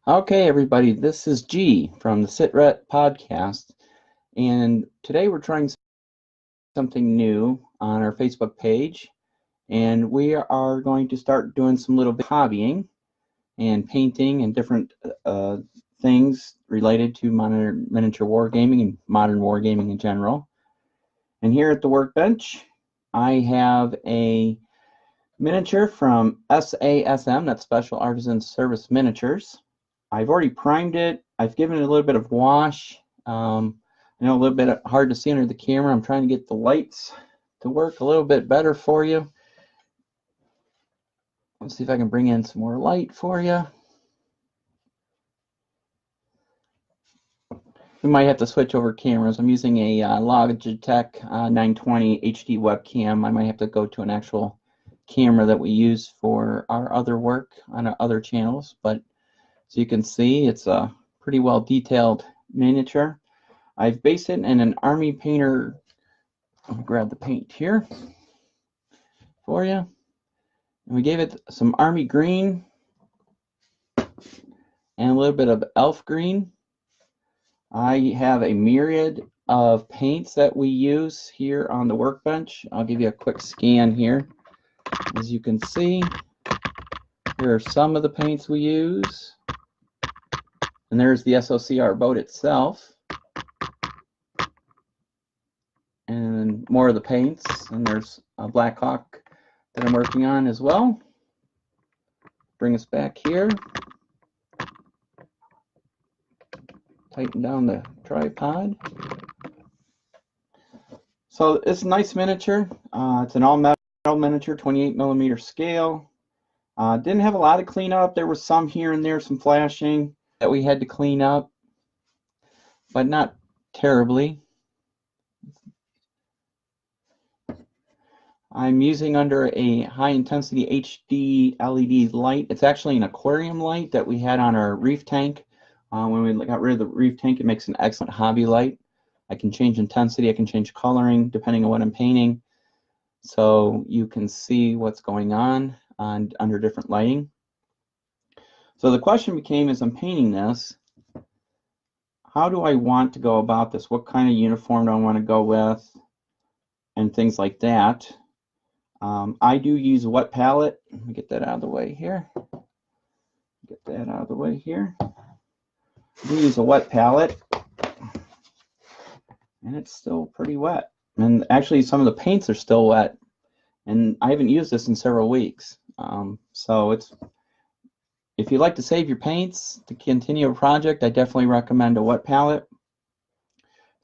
Okay, everybody, this is G from the SITRET podcast, and today we're trying something new on our Facebook page, and we are going to start doing some little hobbying and painting and different things related to modern miniature wargaming and modern wargaming in general. And here at the workbench, I have a miniature from SASM, that's Special Artisan Service Miniatures. I've already primed it. I've given it a little bit of wash. I know a little bit hard to see under the camera. I'm trying to get the lights to work a little bit better for you. Let's see if I can bring in some more light for you. We might have to switch over cameras. I'm using a Logitech 920 HD webcam. I might have to go to an actual camera that we use for our other work on our other channels, but so you can see, it's a pretty well detailed miniature. I've based it in an Army painter. I'll grab the paint here for you. And we gave it some Army green and a little bit of elf green. I have a myriad of paints that we use here on the workbench. I'll give you a quick scan here. As you can see, here are some of the paints we use. And there's the SOC-R boat itself. And more of the paints. And there's a Black Hawk that I'm working on as well. Bring us back here. Tighten down the tripod. So it's a nice miniature. It's an all metal miniature, 28mm scale. Didn't have a lot of cleanup. There was some here and there, some flashing that we had to clean up, but not terribly. I'm using under a high intensity HD LED light. It's actually an aquarium light that we had on our reef tank. When we got rid of the reef tank, it makes an excellent hobby light. I can change intensity, I can change coloring depending on what I'm painting. So you can see what's going on under different lighting. So the question became, as I'm painting this, how do I want to go about this? What kind of uniform do I want to go with? And things like that. I do use a wet palette. Let me get that out of the way here. Get that out of the way here. I do use a wet palette. And it's still pretty wet. And actually some of the paints are still wet. And I haven't used this in several weeks. So if you like to save your paints to continue a project, I definitely recommend a wet palette.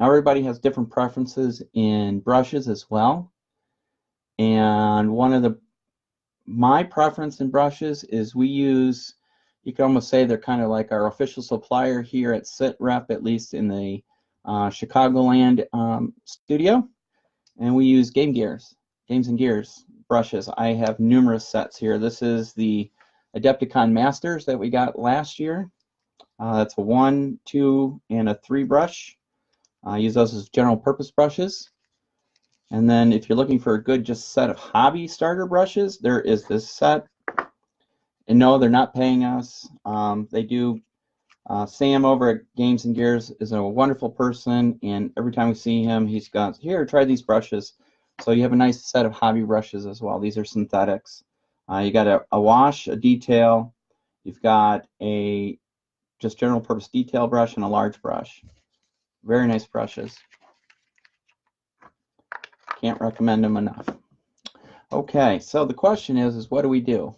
Now everybody has different preferences in brushes as well. And my preference in brushes is we use, you can almost say they're kind of like our official supplier here at SITREP, at least in the Chicagoland studio. And we use Games and Gears brushes. I have numerous sets here. This is the Adepticon Masters that we got last year. That's a 1, 2, and a 3 brush. I use those as general purpose brushes. And then if you're looking for a good just set of hobby starter brushes, there is this set. And no, they're not paying us. They do. Sam over at Games and Gears is a wonderful person, and every time we see him, he's got, here, try these brushes. So you have a nice set of hobby brushes as well. These are synthetics. You got a wash, a detail. You've got a just general purpose detail brush and a large brush. Very nice brushes. Can't recommend them enough. Okay, so the question is what do we do?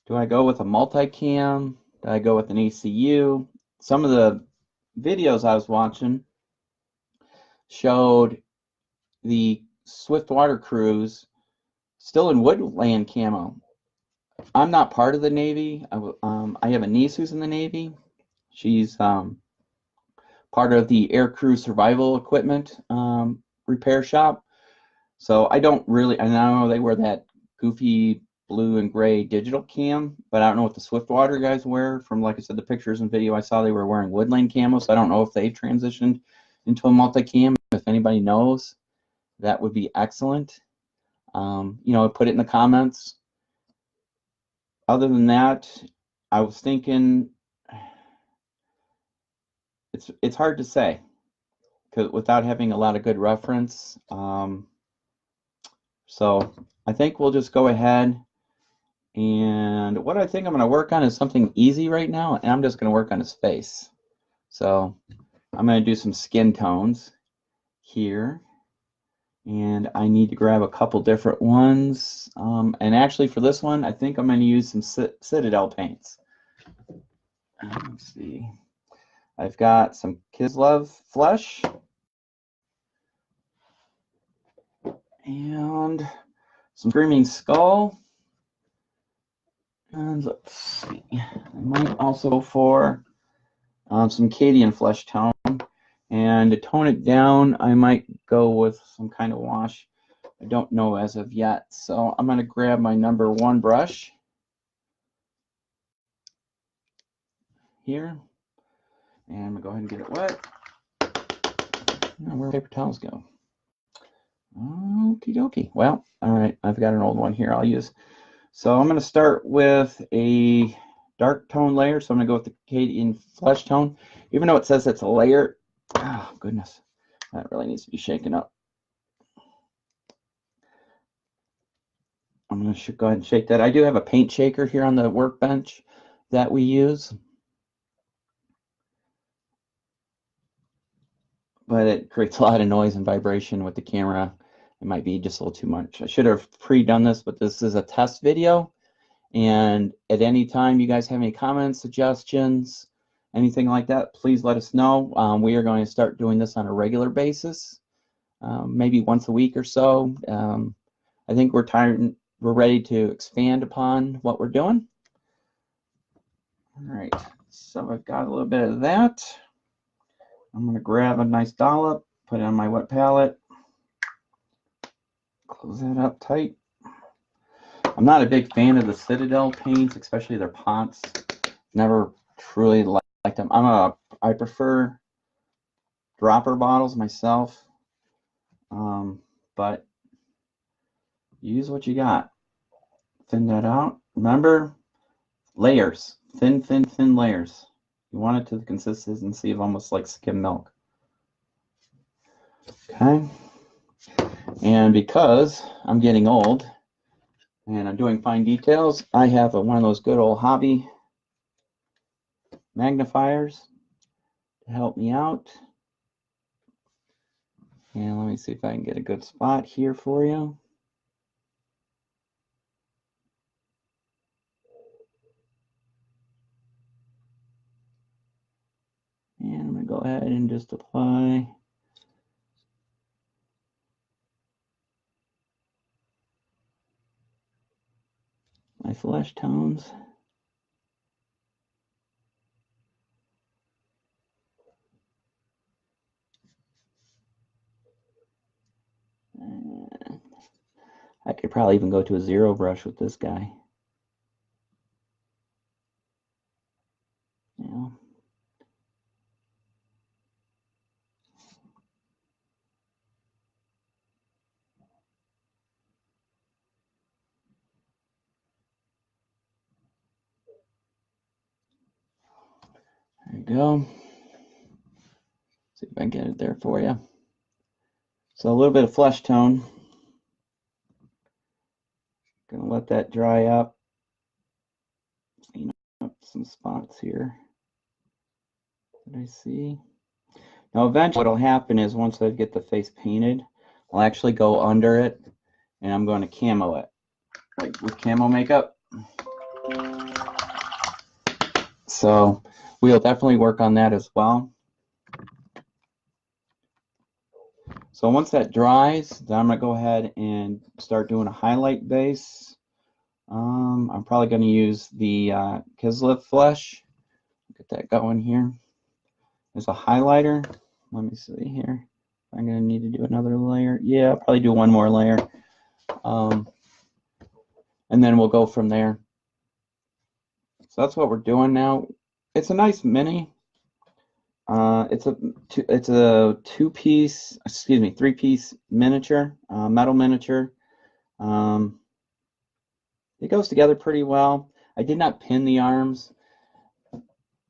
Do I go with a multicam? Do I go with an ECU? Some of the videos I was watching showed the Swiftwater crews still in woodland camo. I'm not part of the Navy. I have a niece who's in the Navy. She's part of the air crew survival equipment repair shop. So I don't really, I know they wear that goofy blue and gray digital cam, but I don't know what the Swiftwater guys wear. From, like I said, the pictures and video I saw, they were wearing woodland camo, so I don't know if they've transitioned into a multicam. If anybody knows, that would be excellent. You know, put it in the comments. other than that, I was thinking it's hard to say without having a lot of good reference. So I think we'll just go ahead, and what I think I'm going to work on is something easy right now, and I'm just going to work on his face. So I'm going to do some skin tones here, and I need to grab a couple different ones. And actually for this one, I think I'm going to use some Citadel paints. Let's see. I've got some Kislev Flesh and some Screaming Skull. And let's see, I might also go for some Cadian Flesh tone. And to tone it down, I might go with some kind of wash. I don't know as of yet. So I'm going to grab my number 1 brush here. And I'm going to go ahead and get it wet. Now, where do paper towels go? Okie dokie. Well, all right, I've got an old one here I'll use. So I'm going to start with a dark tone layer. So I'm going to go with the Cadian Flesh tone. Even though it says it's a layer, oh goodness, that really needs to be shaken up. I'm going to go ahead and shake that. I do have a paint shaker here on the workbench that we use, but it creates a lot of noise and vibration with the camera. It might be just a little too much. I should have pre-done this, but this is a test video. And at any time you guys have any comments, suggestions, anything like that, please let us know. We are going to start doing this on a regular basis, maybe once a week or so. I think we're ready to expand upon what we're doing. All right, so I've got a little bit of that. I'm going to grab a nice dollop, put it on my wet palette, close that up tight. I'm not a big fan of the Citadel paints, especially their pots. Never truly liked them. I prefer dropper bottles myself, but use what you got. Thin that out. Remember, layers, thin layers. You want it to the consistency of almost like skim milk. Okay, and because I'm getting old and I'm doing fine details, I have one of those good old hobby magnifiers to help me out. And let me see if I can get a good spot here for you. And I'm going to go ahead and just apply my flesh tones. I could probably even go to a zero brush with this guy. Yeah. There you go. See if I can get it there for you. So a little bit of flesh tone. Gonna let that dry up. Clean up some spots here that I see. Now eventually what'll happen is once I get the face painted, I'll actually go under it and I'm going to camo it, like with camo makeup. So we'll definitely work on that as well. So once that dries, then I'm going to go ahead and start doing a highlight base. I'm probably going to use the Kislev Flesh. Get that going here. There's a highlighter. Let me see here. I'm going to need to do another layer. Yeah, I'll probably do one more layer. And then we'll go from there. So that's what we're doing now. It's a nice mini. It's a three-piece miniature, metal miniature. It goes together pretty well. I did not pin the arms.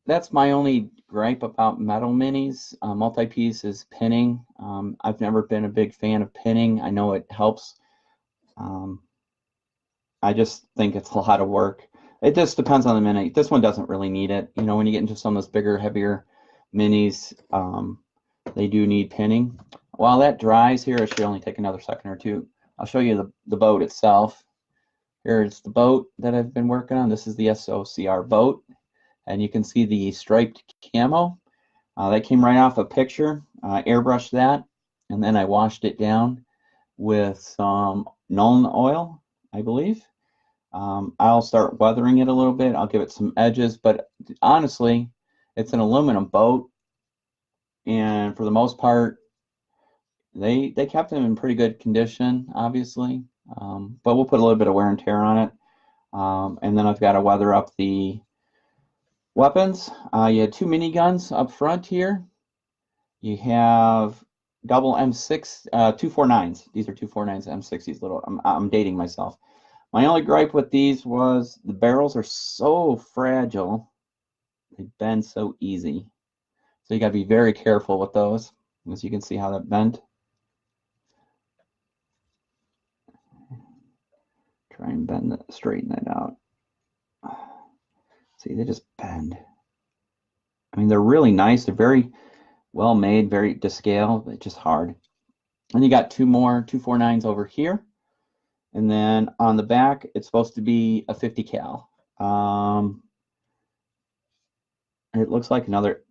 That's my only gripe about metal minis. Multi-piece is pinning. I've never been a big fan of pinning. I know it helps. I just think it's a lot of work. It just depends on the mini. This one doesn't really need it. You know, when you get into some of those bigger, heavier minis, they do need pinning. While that dries here, it should only take another second or two. I'll show you the boat itself. Here's the boat that I've been working on. This is the SOC-R boat. And you can see the striped camo. That came right off a picture. I airbrushed that, and then I washed it down with some Nuln oil, I believe. I'll start weathering it a little bit. I'll give it some edges, but honestly, it's an aluminum boat, and for the most part, they kept them in pretty good condition, obviously. But we'll put a little bit of wear and tear on it. And then I've got to weather up the weapons. You had two miniguns up front here. You have double M6, 249s. These are 249s, M60s. I'm dating myself. My only gripe with these was the barrels are so fragile. They bend so easy. So you got to be very careful with those. As you can see how that bent. Try and bend that, straighten that out. See, they just bend. I mean, they're really nice. They're very well made, very to scale, but just hard. And you got two more 249s over here. And then on the back, it's supposed to be a 50 cal. It looks like another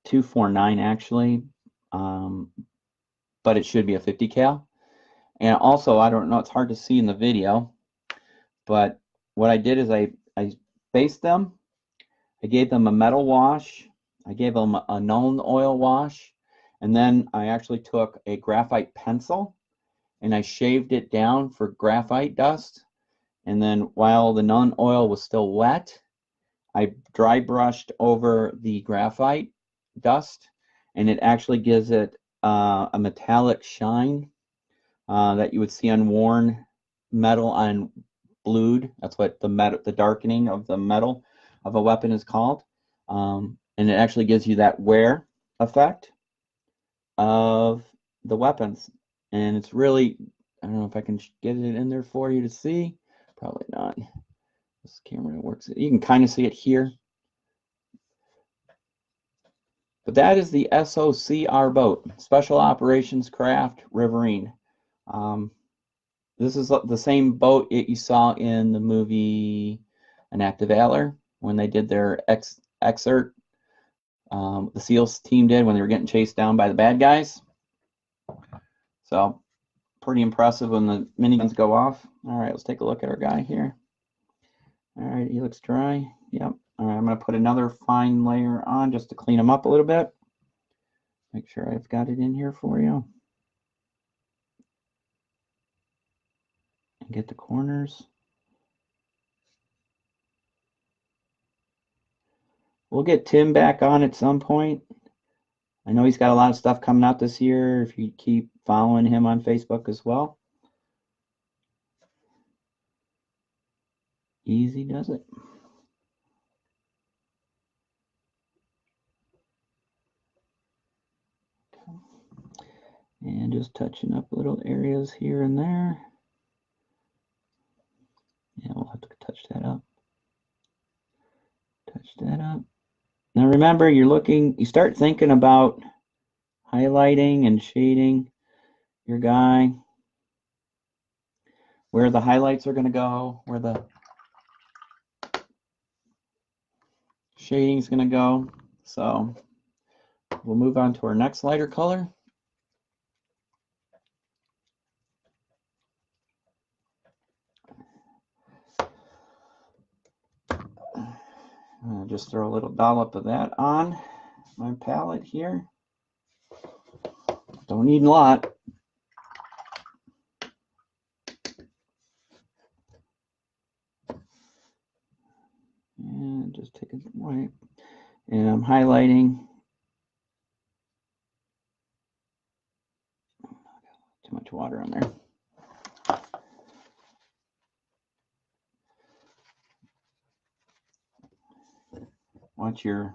249 actually, but it should be a 50 cal. And also, I don't know, it's hard to see in the video, but what I did is I based them. I gave them a metal wash. I gave them a Nuln oil wash. And then I actually took a graphite pencil and I shaved it down for graphite dust. And then while the Nuln oil was still wet, I dry brushed over the graphite dust, and it actually gives it a metallic shine that you would see on worn metal on blued. That's what the darkening of the metal of a weapon is called. And it actually gives you that wear effect of the weapons. And it's really, I don't know if I can get it in there for you to see. Probably not. This camera works. You can kind of see it here. But that is the SOC-R boat, Special Operations Craft Riverine. This is the same boat you saw in the movie An Act of Valor when they did their excerpt. The SEALs team did when they were getting chased down by the bad guys. So pretty impressive when the miniguns go off. All right, let's take a look at our guy here. All right, he looks dry. Yep. All right, I'm going to put another fine layer on just to clean him up a little bit. Make sure I've got it in here for you. And get the corners. We'll get Tim back on at some point. I know he's got a lot of stuff coming out this year if you keep following him on Facebook as well. Easy does it. And just touching up little areas here and there. Yeah, we'll have to touch that up. Touch that up. Now remember, you start thinking about highlighting and shading your guy, where the highlights are going to go, where the shading is going to go. So we'll move on to our next lighter color. I'll just throw a little dollop of that on my palette here. Don't need a lot. And just take a wipe. And I'm highlighting. Too much water on there. watch your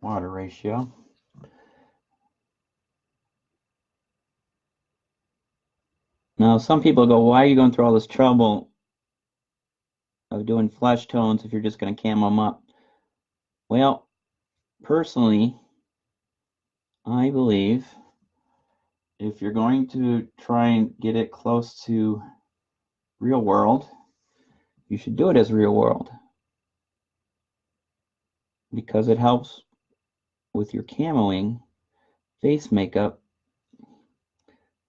water ratio. Now, some people go, why are you going through all this trouble of doing flesh tones if you're just going to cam them up? Well, personally, I believe if you're going to try and get it close to real world, you should do it as real world, because it helps with your camoing face makeup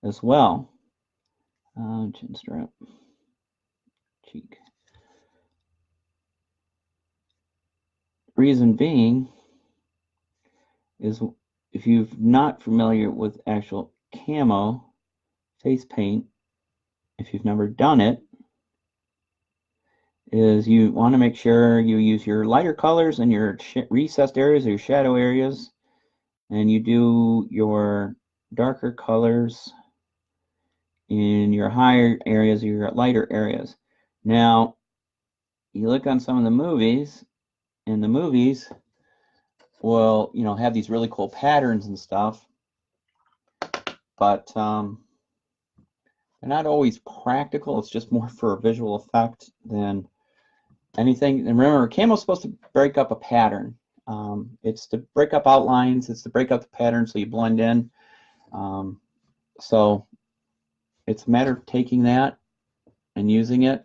as well. Chin strap, cheek. Reason being is, if you're not familiar with actual camo face paint, if you've never done it, is you want to make sure you use your lighter colors in your recessed areas or your shadow areas, and you do your darker colors in your higher areas or your lighter areas. Now, you look on some of the movies, and the movies will, you know, have these really cool patterns and stuff, but they're not always practical. It's just more for a visual effect than anything. And remember, camo is supposed to break up a pattern. It's to break up outlines. It's to break up the pattern so you blend in. So it's a matter of taking that and using it.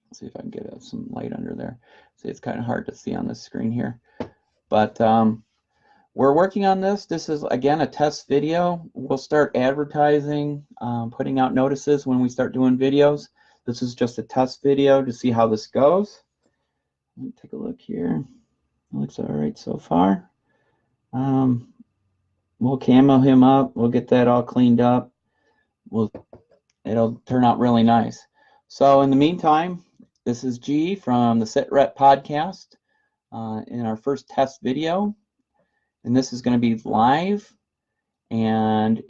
Let's see if I can get some light under there. See, it's kind of hard to see on this screen here. But we're working on this. This is, again, a test video. We'll start advertising, putting out notices when we start doing videos. This is just a test video to see how this goes. Let me take a look here. It looks all right so far. We'll camo him up. We'll get that all cleaned up. It'll turn out really nice. So in the meantime, this is G from the Sit Rep podcast in our first test video. And this is going to be live. And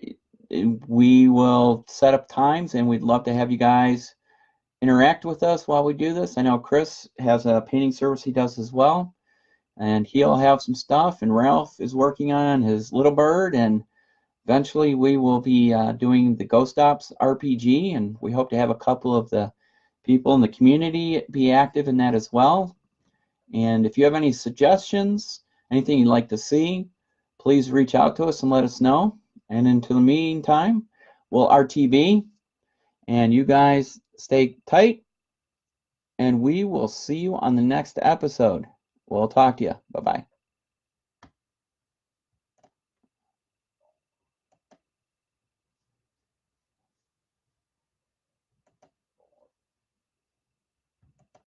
we will set up times, and we'd love to have you guys interact with us while we do this. I know Chris has a painting service he does as well, and he'll have some stuff, and Ralph is working on his Little Bird, and eventually we will be doing the Ghost Ops RPG, and we hope to have a couple of the people in the community be active in that as well. And if you have any suggestions, anything you'd like to see, please reach out to us and let us know. And until the meantime, we'll RTB, and you guys stay tight, and we will see you on the next episode. We'll talk to you. Bye-bye.